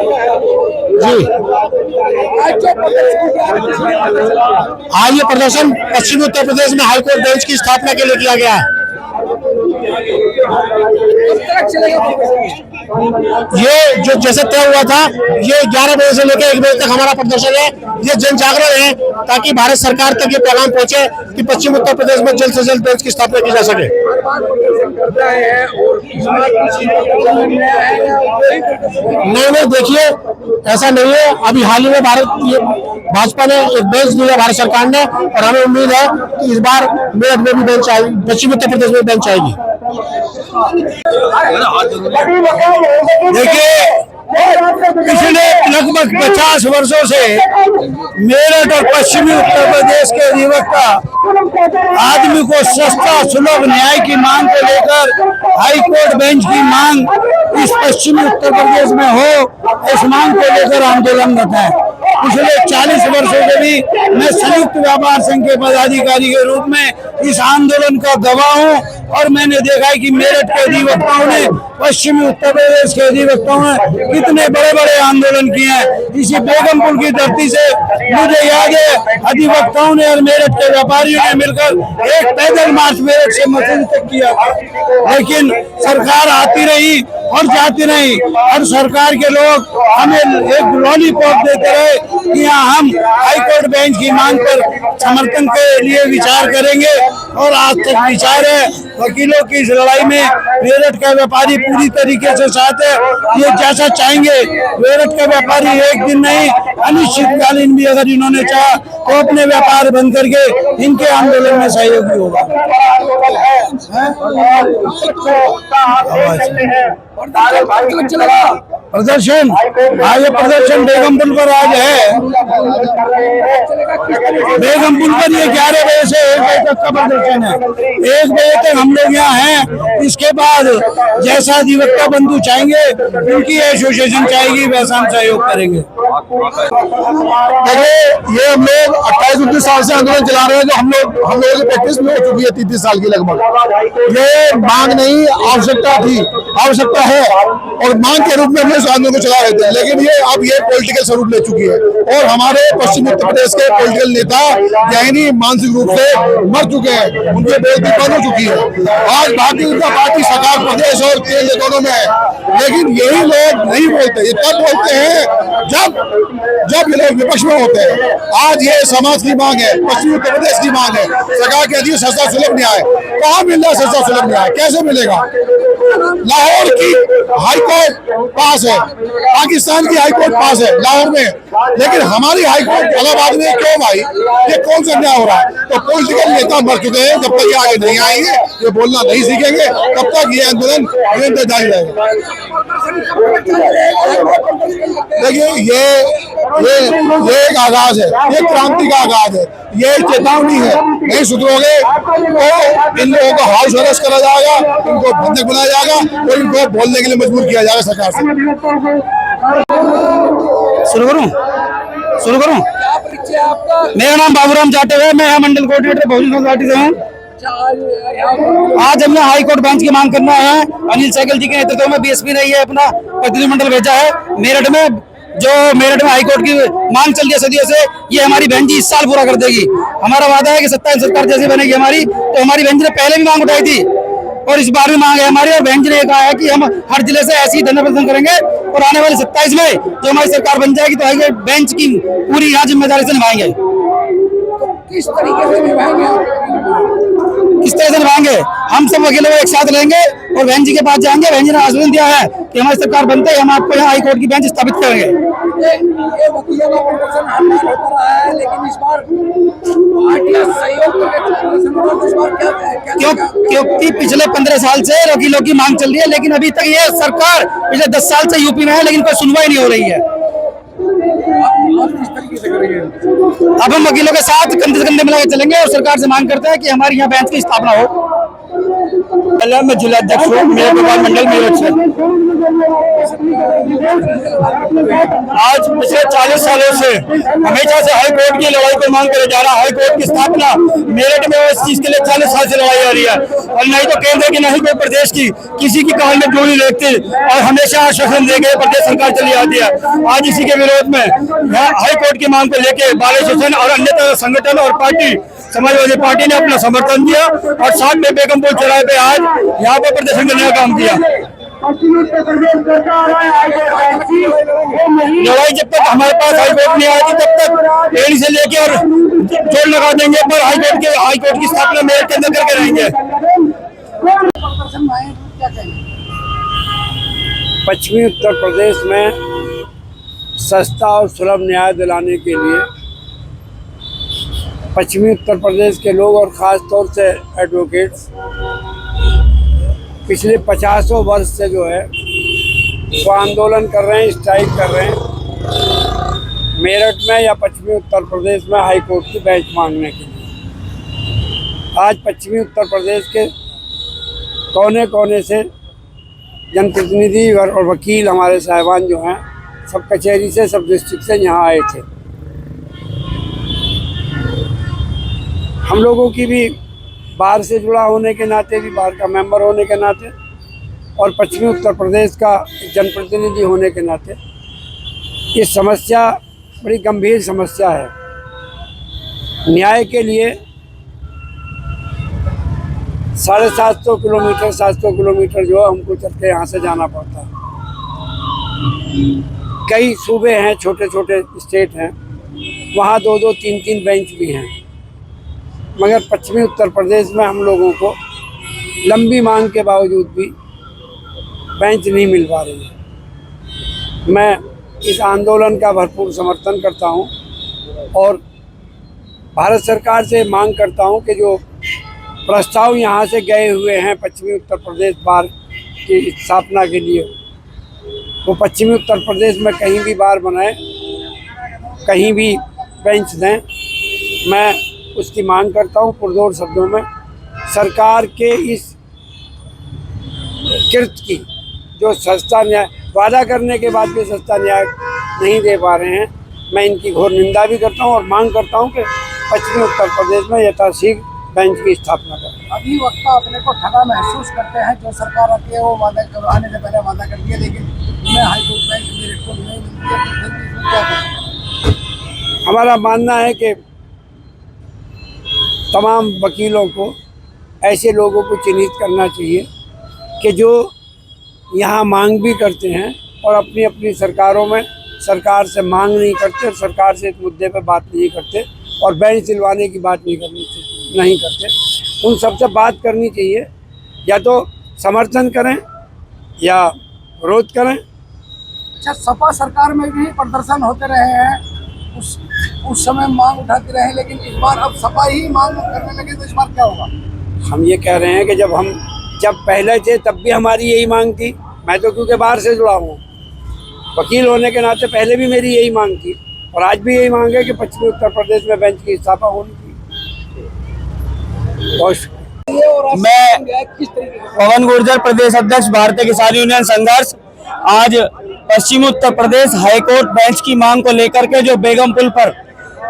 जी, आज ये प्रदर्शन पश्चिमी उत्तर प्रदेश में हाईकोर्ट बेंच की स्थापना के लिए किया गया है। ये जो जैसे तय हुआ था, ये 11 बजे से लेकर 1 बजे तक हमारा प्रदर्शन है। ये जन जागरण है ताकि भारत सरकार तक ये पैगाम पहुंचे कि पश्चिम उत्तर प्रदेश में जल्द से जल्द बेंच की स्थापना की जा सके। नहीं, देखिए ऐसा नहीं है। अभी हाल ही में भाजपा ने एक बेंच दिया भारत सरकार ने, और हमें उम्मीद है कि इस बार मेरठ में भी बेंच आएगी, पश्चिमी उत्तर प्रदेश में बेंच आएगी। देखिए, पिछले लगभग 50 वर्षों से मेरठ और पश्चिमी उत्तर प्रदेश के अधिवक्ता आदमी को सस्ता सुलभ न्याय की मांग को लेकर हाईकोर्ट बेंच की मांग इस पश्चिमी उत्तर प्रदेश में हो, इस मांग को लेकर आंदोलनरत है। पिछले 40 वर्षों से भी मैं संयुक्त व्यापार संघ के पदाधिकारी के रूप में इस आंदोलन का गवाह हूँ, और मैंने देखा है कि मेरठ के अधिवक्ताओं ने, पश्चिमी उत्तर प्रदेश के अधिवक्ताओं ने कितने बड़े बड़े आंदोलन किए हैं। इसी बेगमपुर की धरती से मुझे याद है, अधिवक्ताओं ने और मेरठ के व्यापारियों ने मिलकर एक पैदल मार्च मेरठ से मसूरी तक किया, लेकिन सरकार आती रही और जाती रही, और सरकार के लोग हमें एक लॉलीपॉप देते रहे कि हम हाईकोर्ट बेंच की मांग पर समर्थन के लिए विचार करेंगे। और आज तक विचार है, वकीलों की इस लड़ाई में मेरठ का व्यापारी पूरी तरीके से साथ है। ये जैसा चाहेंगे, मेरठ का व्यापारी एक दिन नहीं, अनिश्चितकालीन भी अगर इन्होंने चाहा तो अपने व्यापार बंद करके इनके आंदोलन में सहयोगी होगा। प्रदर्शन, आज प्रदर्शन बेगमपुर पर आज है। बेगमपुर पर ये 11 बजे से 1 बजे तक का प्रदर्शन है। 1 बजे तक हम लोग यहाँ हैं। इसके बाद जैसा अधिवक्ता बंधु चाहेंगे, उनकी एसोसिएशन चाहेगी, वैसा हम सहयोग करेंगे। ये हम लोग 28-29 साल से आंदोलन चला रहे हैं, जो हम लोगों की प्रैक्टिस में हो चुकी है 30 साल की लगभग। ये मांग नहीं, आवश्यकता थी, आवश्यकता है, और मांग के रूप में हमने इस आंदोलन को चला रहे थे। लेकिन ये पॉलिटिकल स्वरूप ले चुकी है, और हमारे पश्चिम उत्तर प्रदेश के पॉलिटिकल नेता यानी मानसिक रूप से मर चुके हैं, उनकी बेइज्जती बंद हो चुकी है। आज भारतीय जनता पार्टी सरकार प्रदेश और केंद्र दोनों में है, लेकिन यही लोग नहीं बोलते। ये तब बोलते हैं जब ये लोग विपक्ष में होते हैं। आज ये समाज की मांग है, पश्चिमी उत्तर प्रदेश की मांग है। सरकार कहती है सस्ता सुलभ न्याय, कहाँ मिल रहा है सस्ता सुलभ न्याय, कैसे मिलेगा? लाहौर की हाईकोर्ट पास है, पाकिस्तान की हाईकोर्ट पास है लाहौर में, लेकिन हमारी हाईकोर्ट इलाहाबाद में क्यों भाई? ये कौन सा न्याय हो रहा है? तो पॉलिटिकल नेता मर चुके हैं। जब तक ये आगे नहीं आएंगे, ये बोलना नहीं सीखेंगे, तब तक ये आंदोलन निरंतर जारी रहेगा। देखिए, ये एक आगाज है, ये क्रांति का आगाज है, ये चेतावनी है। नहीं सुधरोगे तो इन लोगों को हाउस अरेस्ट करा जाएगा, इनको बंधक बनाया जाएगा, और इनको बोलने के लिए मजबूर किया जाएगा सरकार से। शुरू करूं? मेरा नाम बाबूराम जाटव है, मैं मंडल कोऑर्डिनेटर बहुजन समाज पार्टी से हूँ। आज हमने हाईकोर्ट बेंच की मांग करना है। अनिल सहगल जी के नेतृत्व में बीएसपी ने ये अपना प्रतिनिधिमंडल भेजा है मेरठ में। जो मेरठ में हाईकोर्ट की मांग चल रही है सदियों से, ये हमारी बहन जी इस साल पूरा कर देगी। हमारा वादा है कि सत्ता सरकार जैसी बनेगी हमारी, तो हमारी बहन जी ने पहले भी मांग उठाई थी और इस बार भी मांग है हमारी। और बहन जी ने कहा है कि हम हर जिले से ऐसी धरना प्रदर्शन करेंगे, और आने वाले 27 में जो हमारी सरकार बन जाएगी तो हाईकोर्ट बेंच की पूरी यहाँ जिम्मेदारी से निभाएंगे। किस तरीके से निभाएंगे? हम सब वकीलों को एक साथ लेंगे और बहन जी के पास जाएंगे। बहन जी ने आश्वासन दिया है कि हमारी सरकार बनते ही हम आपको यहाँ हाईकोर्ट की बेंच स्थापित करेंगे। ये वकीलों का प्रदर्शन हर बार होता रहा है, लेकिन इस बार सहयोग क्योंकि पिछले 15 साल से वकीलों की मांग चल रही है, लेकिन अभी तक ये सरकार पिछले 10 साल से यूपी में है, लेकिन कोई सुनवाई नहीं हो रही है। अब हम वकीलों के साथ कंधे से कंधे मिलाकर चलेंगे और सरकार से मांग करते हैं कि हमारी यहाँ बेंच की स्थापना हो। मैं जिला अध्यक्ष हूँ, मेरा मंडल मेरठ से। आज पिछले 40 सालों से हमेशा से हाई कोर्ट की लड़ाई को मांग कर जा रहा है। हाई कोर्ट की स्थापना मेरठ में इस चीज के लिए 40 साल से लड़ाई आ रही है, और नहीं तो केंद्र की नहीं कोई प्रदेश की किसी की कहानी में क्यों नहीं देखती, और हमेशा आश्वासन देके प्रदेश सरकार चली आती है। आज इसी के विरोध में हाई कोर्ट की मांग को लेकर बाल एसोसिएशन और अन्य संगठन और पार्टी समाजवादी पार्टी ने अपना समर्थन दिया, और साथ में बेगमपुर चौराहे पे आज यहाँ पर प्रदर्शन करने का काम किया। लड़ाई जब तक हमारे पास हाई कोर्ट नहीं आएगी तब तक एड़ी से लेके और जोड़ लगा देंगे, पर हाई कोर्ट की स्थापना मेरठ के अंदर करके रहेंगे। पश्चिमी उत्तर प्रदेश में सस्ता और सुलभ न्याय दिलाने के लिए पश्चिमी उत्तर प्रदेश के लोग और ख़ास तौर से एडवोकेट्स पिछले 50 वर्ष से जो है वो आंदोलन कर रहे हैं, स्ट्राइक कर रहे हैं मेरठ में या पश्चिमी उत्तर प्रदेश में हाई कोर्ट की बेंच मांगने के लिए। आज पश्चिमी उत्तर प्रदेश के कोने कोने से जनप्रतिनिधि और वकील हमारे साहिबान जो हैं सब कचहरी से, सब डिस्ट्रिक्ट से यहाँ आए थे। हम लोगों की भी बाहर से जुड़ा होने के नाते, भी बाहर का मेंबर होने के नाते, और पश्चिमी उत्तर प्रदेश का जनप्रतिनिधि होने के नाते ये समस्या बड़ी गंभीर समस्या है। न्याय के लिए 750 किलोमीटर 700 किलोमीटर जो है हमको चल के यहाँ से जाना पड़ता है। कई सूबे हैं, छोटे छोटे स्टेट हैं, वहाँ 2-2, 3-3 बेंच भी हैं, मगर पश्चिमी उत्तर प्रदेश में हम लोगों को लंबी मांग के बावजूद भी बेंच नहीं मिल पा रही है। मैं इस आंदोलन का भरपूर समर्थन करता हूं और भारत सरकार से मांग करता हूं कि जो प्रस्ताव यहां से गए हुए हैं पश्चिमी उत्तर प्रदेश बार की स्थापना के लिए, वो पश्चिमी उत्तर प्रदेश में कहीं भी बार बनाए, कहीं भी बेंच दें। मैं उसकी मांग करता हूं पुरजोर शब्दों में। सरकार के इस कृत्य की जो सस्ता न्याय वादा करने के बाद भी सस्ता न्याय नहीं दे पा रहे हैं, मैं इनकी घोर निंदा भी करता हूं और मांग करता हूं कि पश्चिमी उत्तर प्रदेश में यथाशीघ्र बेंच की स्थापना करें। अभी वक्त अपने को ठगा महसूस करते हैं, जो सरकार आके वो वादा करवाने से पहले वादा कर दिया, लेकिन उन्हें हाईकोर्ट बेंच मेरे को नहीं मिलती है। क्या करें? हमारा मानना है कि तमाम वकीलों को ऐसे लोगों को चिन्हित करना चाहिए कि जो यहाँ मांग भी करते हैं और अपनी अपनी सरकारों में सरकार से मांग नहीं करते, सरकार से इस मुद्दे पर बात नहीं करते और बेंच दिलवाने की बात नहीं करते। उन सबसे बात करनी चाहिए, या तो समर्थन करें या विरोध करें। अच्छा, सपा सरकार में भी प्रदर्शन होते रहे हैं, उस समय मांग उठाते रहे, लेकिन इस बार अब सपा ही मांग करने लगे, तो इस बार क्या होगा? हम ये कह रहे हैं कि जब पहले थे तब भी हमारी यही मांग थी। मैं तो क्योंकि बाहर से जुड़ा हूँ, वकील होने के नाते पहले भी मेरी यही मांग थी और आज भी यही मांग है कि पश्चिमी उत्तर प्रदेश में बेंच की स्थापना होनी चाहिए। मैं पवन गुर्जर, प्रदेश अध्यक्ष भारतीय किसान यूनियन संघर्ष, आज पश्चिमी उत्तर प्रदेश हाईकोर्ट बेंच की मांग को लेकर के जो बेगमपुल पर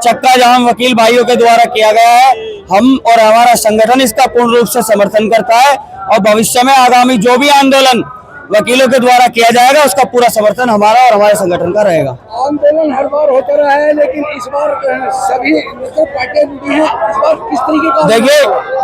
चक्का जाम वकील भाइयों के द्वारा किया गया है, हम और हमारा संगठन इसका पूर्ण रूप से समर्थन करता है और भविष्य में आगामी जो भी आंदोलन वकीलों के द्वारा किया जाएगा उसका पूरा समर्थन हमारा और हमारे संगठन का रहेगा। आंदोलन हर बार होता रहा है, लेकिन इस बार सभी पार्टियां जुड़ी हैं, इस बार किस तरीके का? देखिए,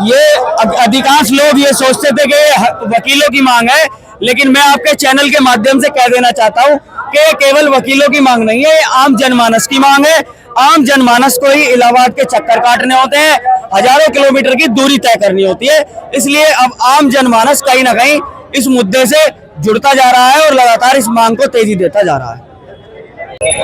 ये अधिकांश लोग ये सोचते थे कि वकीलों की मांग है, लेकिन मैं आपके चैनल के माध्यम से कह देना चाहता हूँ कि केवल वकीलों की मांग नहीं है, ये आम जनमानस की मांग है। आम जनमानस को ही इलाहाबाद के चक्कर काटने होते हैं, हजारों किलोमीटर की दूरी तय करनी होती है, इसलिए अब आम जनमानस कहीं ना कहीं इस मुद्दे से जुड़ता जा रहा है और लगातार इस मांग को तेजी देता जा रहा है।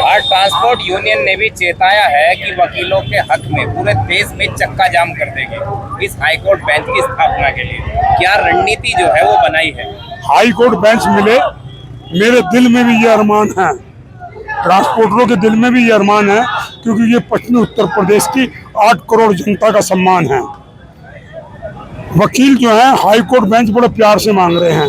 आज ट्रांसपोर्ट यूनियन ने भी चेताया है कि वकीलों के हक में पूरे देश में चक्का जाम कर देगी इस हाईकोर्ट बेंच की स्थापना के लिए। क्या रणनीति जो है वो बनाई है? हाईकोर्ट बेंच मिले, मेरे दिल में भी ये अरमान है, ट्रांसपोर्टरों के दिल में भी ये अरमान है, क्योंकि ये पश्चिमी उत्तर प्रदेश की 8 करोड़ जनता का सम्मान है। वकील जो है हाईकोर्ट बेंच बड़े प्यार से मांग रहे हैं,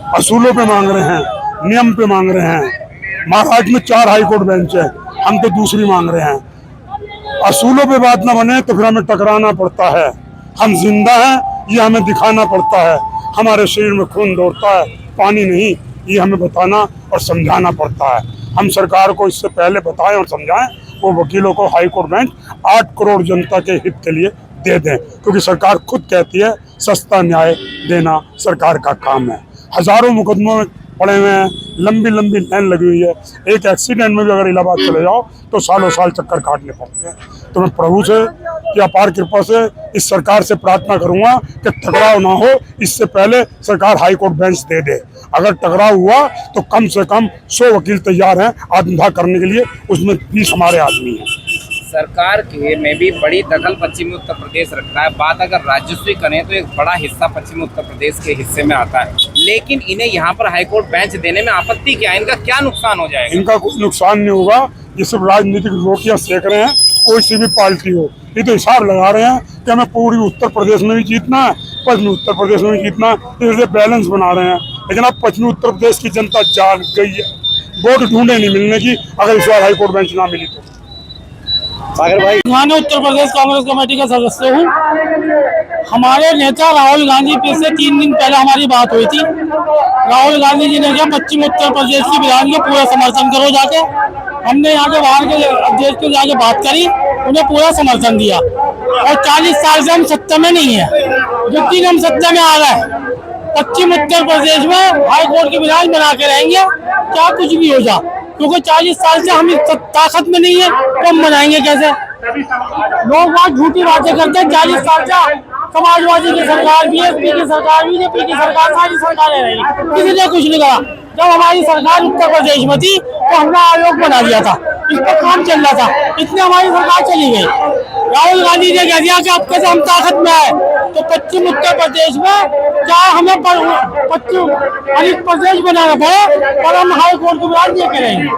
असूलों पे मांग रहे हैं, नियम पे मांग रहे हैं। महाराष्ट्र में 4 हाई कोर्ट बेंच है, हम तो दूसरी मांग रहे हैं। असूलों पे बात ना बने तो फिर हमें टकराना पड़ता है। हम जिंदा हैं ये हमें दिखाना पड़ता है, हमारे शरीर में खून दौड़ता है, पानी नहीं, ये हमें बताना और समझाना पड़ता है। हम सरकार को इससे पहले बताएं और समझाएं, वो वकीलों को हाई कोर्ट बेंच 8 करोड़ जनता के हित के लिए दे दें, क्योंकि सरकार खुद कहती है सस्ता न्याय देना सरकार का काम है। हजारों मुकदमों में पड़े हुए हैं, लंबी लंबी लाइन लगी हुई है। एक एक्सीडेंट में भी अगर इलाहाबाद चले जाओ तो सालों साल चक्कर काटने पड़ते हैं। तो मैं प्रभु से कि अपार कृपा से इस सरकार से प्रार्थना करूंगा कि टकराव ना हो, इससे पहले सरकार हाई कोर्ट बेंच दे दे। अगर टकराव हुआ तो कम से कम 100 वकील तैयार हैं आत्मदाह करने के लिए, उसमें 20 हमारे आदमी हैं। सरकार के में भी बड़ी दखल पश्चिमी उत्तर प्रदेश रखता है। बात अगर राजस्व करें तो एक बड़ा हिस्सा पश्चिमी उत्तर प्रदेश के हिस्से में आता है, लेकिन इन्हें यहाँ पर हाईकोर्ट बेंच देने में आपत्ति क्या है? इनका क्या नुकसान हो जाएगा? इनका कुछ नुकसान नहीं होगा, ये सब राजनीतिक रोटियां सेक रहे हैं, कोई सी भी पार्टी हो। ये तो हिसाब लगा रहे हैं कि हमें पूरी उत्तर प्रदेश में भी जीतना है, पश्चिमी उत्तर प्रदेश में भी जीतना है, इसलिए बैलेंस बना रहे हैं। लेकिन अब पश्चिमी उत्तर प्रदेश की जनता जान गई है, वोट ढूंढे नहीं मिलने की अगर इस बार हाईकोर्ट बेंच ना मिली तो। सागर भाई, मैं उत्तर प्रदेश कांग्रेस कमेटी का सदस्य हूँ। हमारे नेता राहुल गांधी से 3 दिन पहले हमारी बात हुई थी। राहुल गांधी जी ने कहा पश्चिम उत्तर प्रदेश की विधान को पूरा समर्थन करो जाके। हमने यहाँ के बाहर के देश के जाके बात करी, उन्हें पूरा समर्थन दिया। और 40 साल से हम सत्ता में नहीं है, जो दिन हम सत्ता में आ रहे हैं पश्चिम उत्तर प्रदेश में हाई कोर्ट की विधान बना के रहेंगे, क्या कुछ भी हो जाए, क्योंकि 40 साल से हम ताकत में नहीं है तो हम बनाएंगे कैसे? लोग बात झूठी बातें करते हैं। 40 साल से समाजवादी की सरकार, बीएसपी की सरकार, बीजेपी की सरकार, सारी सरकारें रही, किसी ने कुछ नहीं करा। जब हमारी सरकार उत्तर प्रदेश में थी तो हमने आयोग बना दिया था, इस पर काम चल रहा था, इतने हमारी सरकार चली गई। राहुल गांधी ने कह दिया कि अब कैसे हम ताकत में आए, तो पश्चिम उत्तर प्रदेश में क्या हमें पश्चिम प्रदेश बनाना पड़े और हम हाई कोर्ट को विधान दे के रहेंगे।